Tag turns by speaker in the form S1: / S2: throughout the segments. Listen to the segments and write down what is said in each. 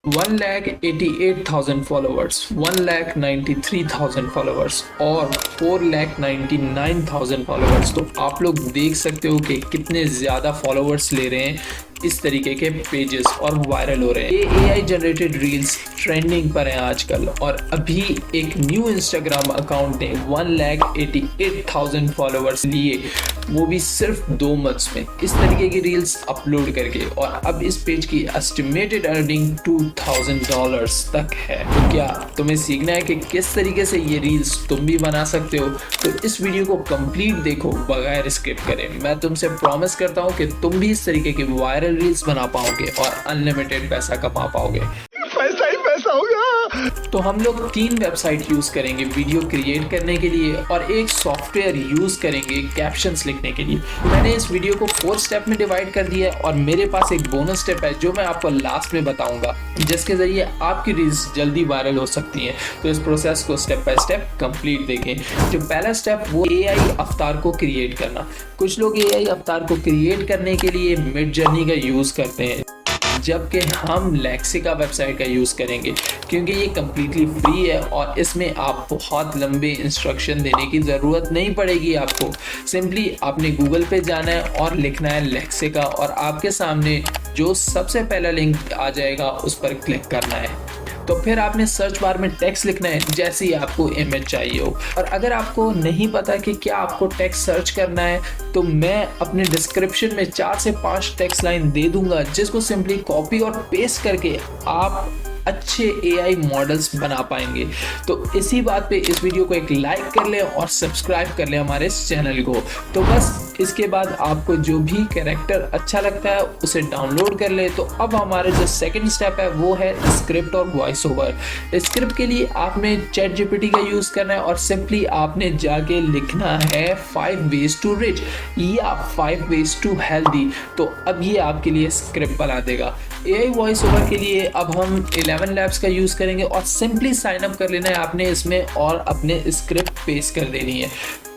S1: 1,88,000 followers, 1,93,000 followers और 4,99,000 followers. तो आप लोग देख सकते हो कि कितने ज़्यादा फॉलोवर्स ले रहे हैं इस तरीके के पेजेस और वायरल हो रहे हैं। ये AI जनरेटेड रील्स ट्रेंडिंग पर हैं आजकल और अभी एक न्यू इंस्टाग्राम अकाउंट ने 1,88,000 फॉलोवर्स लिए, वो भी सिर्फ 2 मंथ्स में, इस तरीके की रील्स अपलोड करके। और अब इस पेज की एस्टिमेटेड अर्निंग $2,000 तक है। तो क्या तुम्हें सीखना है कि किस तरीके से ये रील्स तुम भी बना सकते हो? तो इस वीडियो को कंप्लीट देखो बगैर स्किप करें। मैं तुमसे प्रॉमिस करता हूँ कि तुम भी इस तरीके की वायरल रील्स बना पाओगे और अनलिमिटेड पैसा कमा पाओगे।
S2: पैसा ही पैसा होगा।
S1: तो हम लोग 3 वेबसाइट यूज करेंगे वीडियो क्रिएट करने के लिए और एक सॉफ्टवेयर यूज करेंगे कैप्शंस लिखने के लिए। मैंने इस वीडियो को 4 स्टेप में डिवाइड कर दिया है और मेरे पास एक बोनस स्टेप है जो मैं आपको लास्ट में बताऊंगा, जिसके जरिए आपकी रील्स जल्दी वायरल हो सकती हैं। तो इस प्रोसेस को स्टेप बाय स्टेप कंप्लीट देखें। जो पहला स्टेप वो AI अवतार को क्रिएट करना। कुछ लोग AI अवतार को क्रिएट करने के लिए मिडजर्नी का यूज करते हैं, जबकि हम लेक्सिका वेबसाइट का यूज़ करेंगे क्योंकि ये कम्प्लीटली फ्री है और इसमें आप बहुत लंबे इंस्ट्रक्शन देने की ज़रूरत नहीं पड़ेगी। आपको सिंपली आपने गूगल पे जाना है और लिखना है लेक्सिका और आपके सामने जो सबसे पहला लिंक आ जाएगा उस पर क्लिक करना है। तो फिर आपने सर्च बार में टेक्स्ट लिखना है जैसे ही आपको इमेज चाहिए हो। और अगर आपको नहीं पता कि क्या आपको टेक्स्ट सर्च करना है तो मैं अपने डिस्क्रिप्शन में 4 से 5 टेक्स्ट लाइन दे दूंगा, जिसको सिंपली कॉपी और पेस्ट करके आप अच्छे AI मॉडल्स बना पाएंगे। तो इसी बात पे इस वीडियो को एक लाइक कर लें और सब्सक्राइब कर लें हमारे इस चैनल को। तो बस इसके बाद आपको जो भी कैरेक्टर अच्छा लगता है उसे डाउनलोड कर ले। तो अब हमारा जो सेकंड स्टेप है वो है स्क्रिप्ट और वॉइस ओवर। स्क्रिप्ट के लिए आपने ChatGPT का यूज करना है और सिंपली आपने जाके लिखना है 5 ways to rich या 5 ways to healthy। तो अब ये आपके लिए स्क्रिप्ट बना देगा। AI वॉइस ओवर के लिए अब हम 11 Labs का यूज करेंगे और सिंपली साइन अप कर लेना है आपने इसमें और अपने स्क्रिप्ट पेस्ट कर देनी है।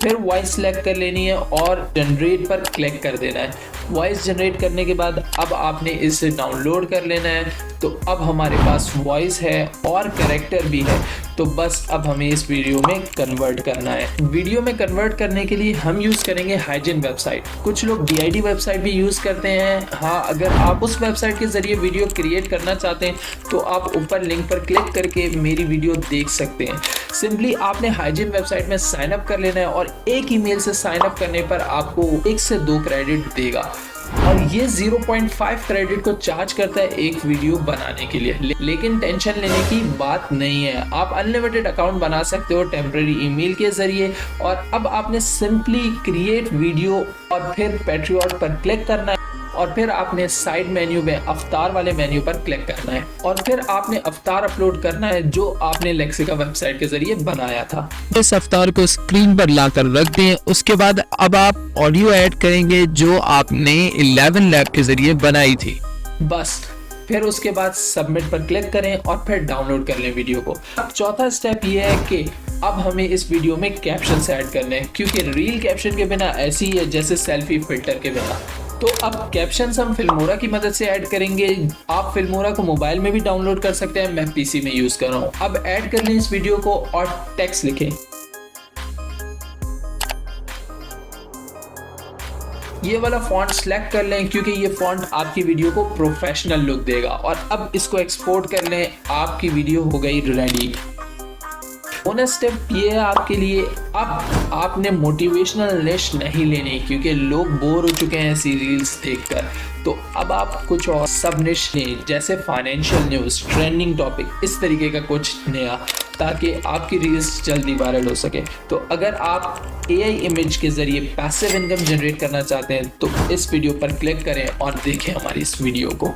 S1: फिर वॉइस सेलेक्ट कर लेनी है और जनरेट पर क्लिक कर देना है। वॉइस जनरेट करने के बाद अब आपने इसे डाउनलोड कर लेना है। तो अब हमारे पास वॉइस है और कैरेक्टर भी है। तो बस अब हमें इस वीडियो में कन्वर्ट करना है। वीडियो में कन्वर्ट करने के लिए हम यूज़ करेंगे हाइजिन वेबसाइट। कुछ लोग DID वेबसाइट भी यूज़ करते हैं। हाँ, अगर आप उस वेबसाइट के ज़रिए वीडियो क्रिएट करना चाहते हैं तो आप ऊपर लिंक पर क्लिक करके मेरी वीडियो देख सकते हैं। सिंपली आपने हाइजिन वेबसाइट में साइन अप कर लेना है और एक ईमेल से साइन अप करने पर आपको 1 से 2 क्रेडिट देगा और ये 0.5 क्रेडिट को चार्ज करता है एक वीडियो बनाने के लिए। लेकिन टेंशन लेने की बात नहीं है, आप अनलिमिटेड अकाउंट बना सकते हो टेम्परेरी ईमेल के जरिए। और अब आपने सिंपली क्रिएट वीडियो और फिर पैट्रियट पर क्लिक करना है और फिर आपने साइड मेन्यू में अवतार वाले मेन्यू पर क्लिक करना है और फिर आपने अवतार अपलोड करना है जो आपने लेक्सिका वेबसाइट के जरिए बनाया था।
S3: इस अवतार को स्क्रीन पर लाकर रख दें। उसके बाद अब आप ऑडियो ऐड करेंगे जो आपने 11 लैब के जरिए बनाई थी।
S1: बस फिर उसके बाद सबमिट पर क्लिक करें और फिर डाउनलोड कर लें वीडियो को। अब चौथा स्टेप ये है कि अब हमें इस वीडियो में कैप्शंस ऐड करने हैं, क्योंकि रील कैप्शन के बिना ऐसी ही है जैसे सेल्फी फिल्टर के बिना। तो अब कैप्शंस हम फिल्मोरा की मदद से ऐड करेंगे। आप फिल्मोरा को मोबाइल में भी डाउनलोड कर सकते हैं, मैं PC में यूज कर रहा हूँ। अब ऐड कर लें इस वीडियो को और टेक्स्ट लिखें। ये वाला फॉन्ट सेलेक्ट कर लें क्योंकि ये फॉन्ट आपकी वीडियो को प्रोफेशनल लुक देगा। और अब इसको एक्सपोर्ट कर लें, आपकी वीडियो हो गई रेडी। बोनस स्टेप ये है आपके लिए, अब आपने मोटिवेशनल लिस्ट नहीं लेनी क्योंकि लोग बोर हो चुके हैं ऐसी रील्स देखकर। तो अब आप कुछ और सब निश लें, जैसे फाइनेंशियल न्यूज़, ट्रेंडिंग टॉपिक, इस तरीके का कुछ नया, ताकि आपकी रील्स जल्दी वायरल हो सके। तो अगर आप AI इमेज के जरिए पैसिव इनकम जनरेट करना चाहते हैं तो इस वीडियो पर क्लिक करें और देखें हमारी इस वीडियो को।